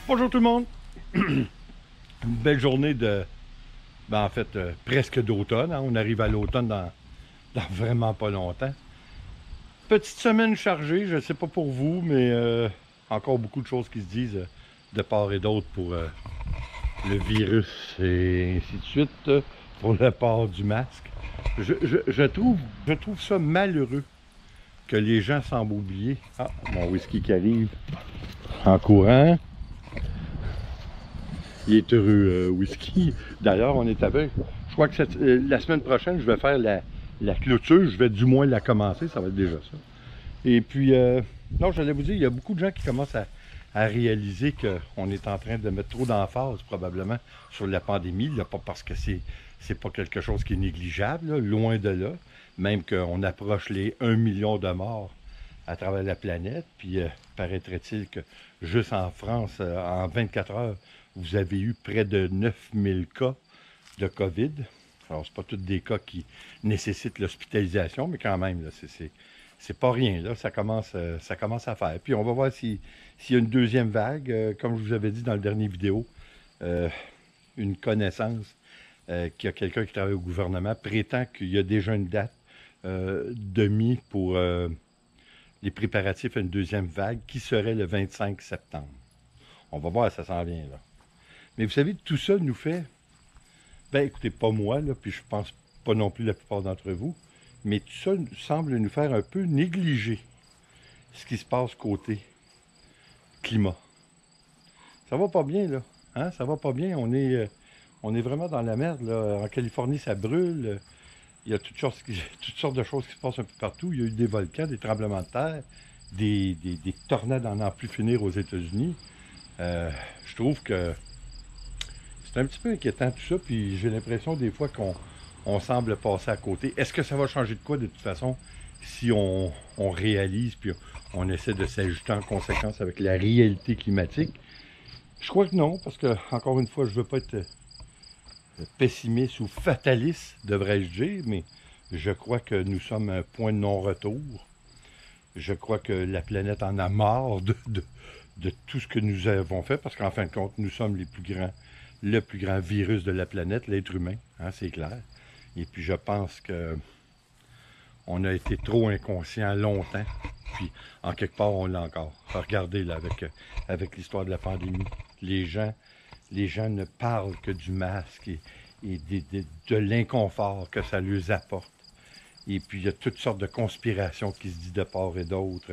Bonjour tout le monde! Une belle journée de... en fait, presque d'automne. Hein? On arrive à l'automne dans vraiment pas longtemps. Petite semaine chargée, je ne sais pas pour vous, mais encore beaucoup de choses qui se disent de part et d'autre pour le virus et ainsi de suite, pour le port du masque. Je trouve ça malheureux que les gens semblent oublier. Ah, mon whisky qui arrive en courant. Il est heureux, whisky. D'ailleurs, on est avec. Je crois que la semaine prochaine, je vais faire la clôture. Je vais du moins la commencer. Ça va être déjà ça. Et puis, non, j'allais vous dire, il y a beaucoup de gens qui commencent à réaliser qu'on est en train de mettre trop d'emphase, probablement, sur la pandémie. Là, pas parce que c'est pas quelque chose qui est négligeable, là, loin de là. Même qu'on approche les 1 million de morts à travers la planète. Puis, paraîtrait-il que juste en France, en 24 heures, vous avez eu près de 9000 cas de COVID. Alors, c'est pas tous des cas qui nécessitent l'hospitalisation, mais quand même, là, c'est pas rien. Là, ça commence à faire. Puis, on va voir s'il y a une deuxième vague. Comme je vous avais dit dans le dernier vidéo, une connaissance qu'il y a quelqu'un qui travaille au gouvernement prétend qu'il y a déjà une date demi pour les préparatifs à une deuxième vague qui serait le 25 septembre. On va voir, ça s'en vient, là. Mais vous savez, tout ça nous fait, ben écoutez, pas moi, là, puis je pense pas non plus la plupart d'entre vous, mais tout ça semble nous faire un peu négliger ce qui se passe côté climat. Ça va pas bien, là. Hein? Ça va pas bien. On est vraiment dans la merde, là. En Californie, ça brûle. Il y a toutes sortes de choses qui se passent un peu partout. Il y a eu des volcans, des tremblements de terre, des tornades en n'en plus finir aux États-Unis. Je trouve que c'est un petit peu inquiétant tout ça, puis j'ai l'impression des fois qu'on semble passer à côté. Est-ce que ça va changer de quoi de toute façon si on réalise puis on essaie de s'ajuster en conséquence avec la réalité climatique? Je crois que non, parce que, encore une fois, je ne veux pas être pessimiste ou fataliste, devrais-je dire, mais je crois que nous sommes à un point de non-retour. Je crois que la planète en a marre de tout ce que nous avons fait, parce qu'en fin de compte, nous sommes le plus grand virus de la planète, l'être humain, hein, c'est clair. Et puis je pense que on a été trop inconscient longtemps, puis en quelque part on l'a encore. Regardez là avec l'histoire de la pandémie, les gens ne parlent que du masque et de l'inconfort que ça leur apporte. Et puis il y a toutes sortes de conspirations qui se disent de part et d'autre.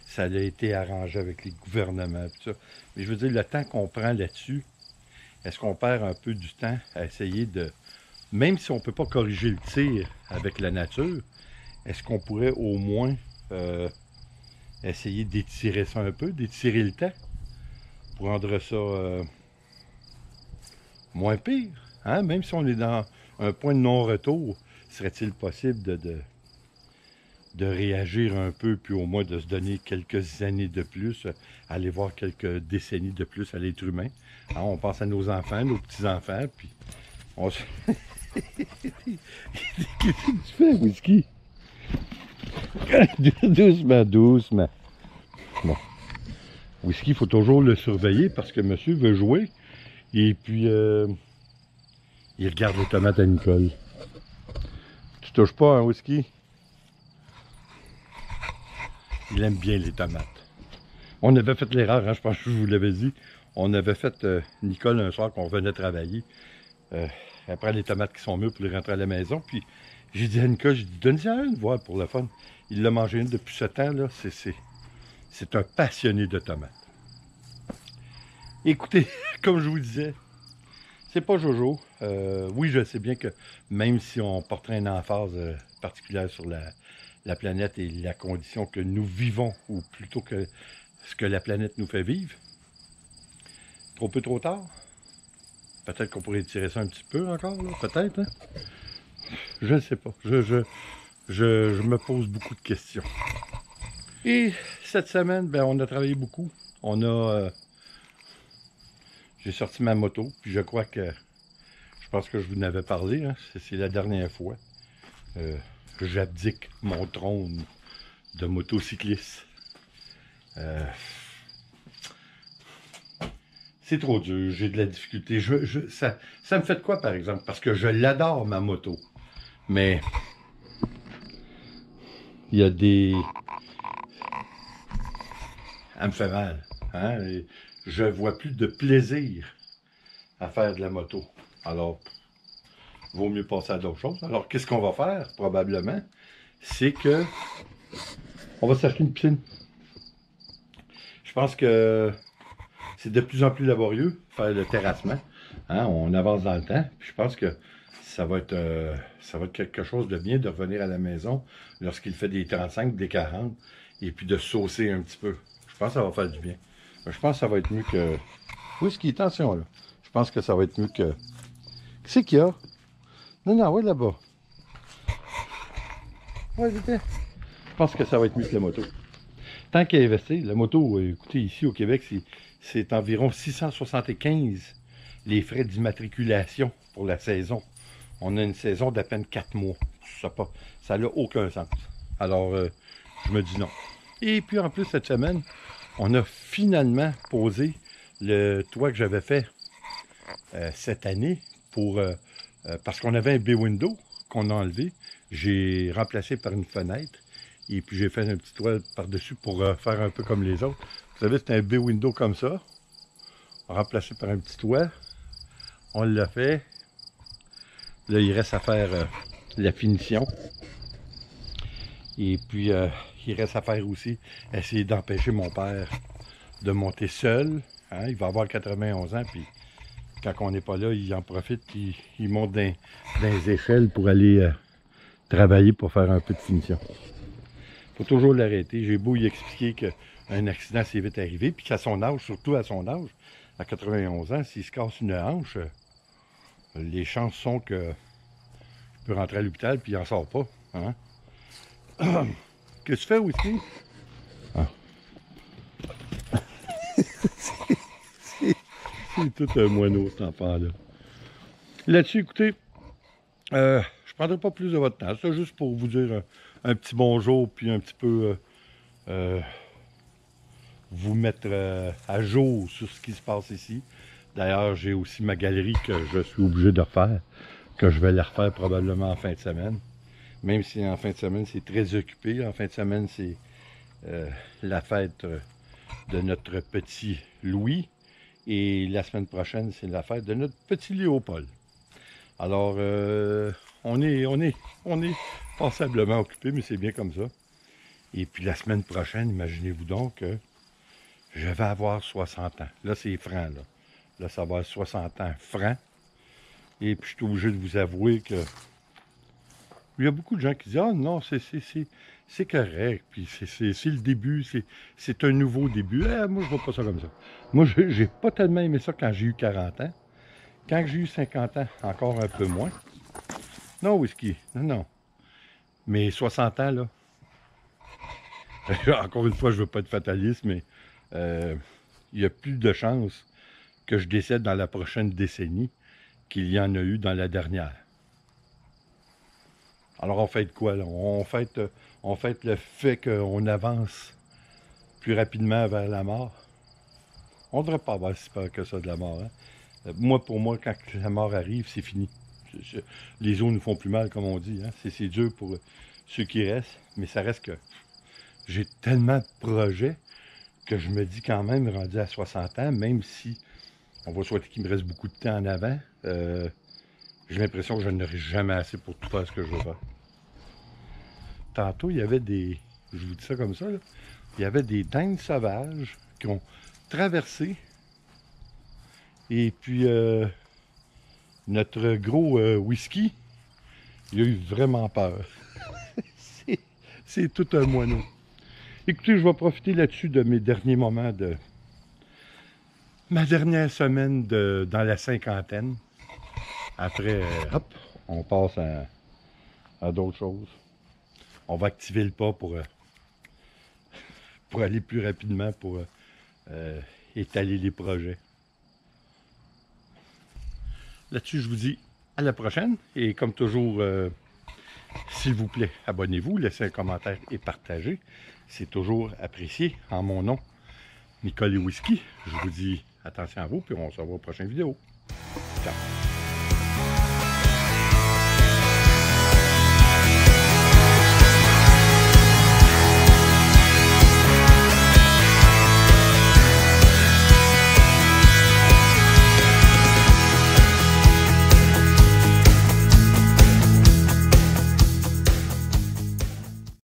Ça a été arrangé avec les gouvernements, tout ça. Mais je veux dire, le temps qu'on prend là-dessus, est-ce qu'on perd un peu du temps à essayer de... Même si on ne peut pas corriger le tir avec la nature, est-ce qu'on pourrait au moins essayer d'étirer ça un peu, d'étirer le temps, pour rendre ça moins pire? Hein? Même si on est dans un point de non-retour, serait-il possible de réagir un peu, puis au moins de se donner quelques années de plus, aller voir quelques décennies de plus à l'être humain. Hein, on pense à nos enfants, nos petits-enfants, puis on se... Qu'est-ce que tu fais, whisky? Doucement, doucement. Bon. Whisky, il faut toujours le surveiller parce que monsieur veut jouer. Et puis, il regarde les tomates à Nicole. Tu touches pas, hein, whisky? Il aime bien les tomates. On avait fait l'erreur, hein, je pense que je vous l'avais dit. On avait fait Nicole un soir qu'on revenait travailler. Elle prend les tomates qui sont mûres pour les rentrer à la maison. Puis j'ai dit à Nicole, j'ai dit, donne-y une voir pour le fun. Il l'a mangé une depuis ce temps-là. C'est un passionné de tomates. Écoutez, comme je vous disais, c'est pas Jojo. Oui, je sais bien que même si on porterait une emphase particulière sur la planète et la condition que nous vivons, ou plutôt que ce que la planète nous fait vivre, trop peu trop tard. Peut-être qu'on pourrait tirer ça un petit peu encore, là. Peut-être, hein? Je ne sais pas. Je me pose beaucoup de questions. Et cette semaine, ben, on a travaillé beaucoup. J'ai sorti ma moto, puis je crois que... Je pense que je vous en avais parlé, hein? C'est la dernière fois que j'abdique mon trône de motocycliste. c'est trop dur, j'ai de la difficulté. Ça me fait de quoi, par exemple? Parce que je l'adore, ma moto. Mais il y a des... Elle me fait mal. Hein? Et je vois plus de plaisir à faire de la moto. Alors, vaut mieux passer à d'autres choses. Alors, qu'est-ce qu'on va faire, probablement? C'est que on va s'acheter une piscine. Je pense que c'est de plus en plus laborieux faire le terrassement. Hein? On avance dans le temps. Puis je pense que ça va être quelque chose de bien de revenir à la maison lorsqu'il fait des 35, des 40, et puis de saucer un petit peu. Je pense que ça va faire du bien. Je pense que ça va être mieux que... Whisky, attention là. Je pense que ça va être mieux que... Qu'est-ce qu'il y a? Non, non, ouais là-bas. Ouais, vite. Je pense que ça va être mieux que la moto. Tant qu'à investir, la moto, écoutez, ici au Québec, c'est environ 675 les frais d'immatriculation pour la saison. On a une saison d'à peine 4 mois. Ça n'a aucun sens. Alors, je me dis non. Et puis en plus, cette semaine, on a finalement posé le toit que j'avais fait cette année parce qu'on avait un bay-window qu'on a enlevé. J'ai remplacé par une fenêtre. Et puis j'ai fait un petit toit par-dessus pour faire un peu comme les autres. Vous savez, c'est un bay-window comme ça. Remplacé par un petit toit. On l'a fait. Là, il reste à faire la finition. Et puis, il reste à faire aussi essayer d'empêcher mon père de monter seul. Hein? Il va avoir 91 ans, puis quand on n'est pas là, il en profite, puis il monte dans les échelles pour aller travailler pour faire un peu de finition. Il faut toujours l'arrêter. J'ai beau lui expliquer qu'un accident s'est vite arrivé, puis qu'à son âge, surtout à son âge, à 91 ans, s'il se casse une hanche, les chances sont que il peut rentrer à l'hôpital puis il n'en sort pas. Hein? Qu'est-ce que tu fais, Whisky? Ah. c'est tout un moineau, cet enfant-là. Là-dessus, écoutez, je ne prendrai pas plus de votre temps. C'est juste pour vous dire un petit bonjour puis un petit peu vous mettre à jour sur ce qui se passe ici. D'ailleurs, j'ai aussi ma galerie que je suis obligé de refaire, que je vais la refaire probablement en fin de semaine. Même si en fin de semaine, c'est très occupé. En fin de semaine, c'est la fête de notre petit Louis. Et la semaine prochaine, c'est la fête de notre petit Léopold. Alors, on est passablement occupé, mais c'est bien comme ça. Et puis la semaine prochaine, imaginez-vous donc que je vais avoir 60 ans. Là, c'est franc, là. Là, ça va être 60 ans franc. Et puis, je suis obligé de vous avouer que il y a beaucoup de gens qui disent « Ah non, c'est correct, puis c'est le début, c'est un nouveau début. Moi, je vois pas ça comme ça. Moi, j'ai pas tellement aimé ça quand j'ai eu 40 ans. Quand j'ai eu 50 ans, encore un peu moins. Non, Whisky, non, non. Mais 60 ans, là, encore une fois, je veux pas être fataliste, mais il y a plus de chances que je décède dans la prochaine décennie qu'il y en a eu dans la dernière. Alors on fait quoi là? On fait le fait qu'on avance plus rapidement vers la mort. On ne devrait pas avoir si peur que ça de la mort. Hein? Moi, pour moi, quand la mort arrive, c'est fini. Les os nous font plus mal, comme on dit. Hein? C'est dur pour ceux qui restent, mais ça reste que j'ai tellement de projets que je me dis quand même, rendu à 60 ans, même si on va souhaiter qu'il me reste beaucoup de temps en avant, j'ai l'impression que je n'aurai jamais assez pour tout faire ce que je veux faire. Tantôt, il y avait des... Je vous dis ça comme ça, là. Il y avait des dindes sauvages qui ont traversé. Et puis, notre gros Whisky, il a eu vraiment peur. c'est tout un moineau. Écoutez, je vais profiter là-dessus de mes derniers moments de... Ma dernière semaine dans la cinquantaine. Après, hop, on passe à d'autres choses. On va activer le pas pour aller plus rapidement, pour étaler les projets. Là-dessus, je vous dis à la prochaine. Et comme toujours, s'il vous plaît, abonnez-vous, laissez un commentaire et partagez. C'est toujours apprécié. En mon nom, Nicole et Whisky, je vous dis attention à vous, puis on se revoit aux prochaines vidéos. Ciao!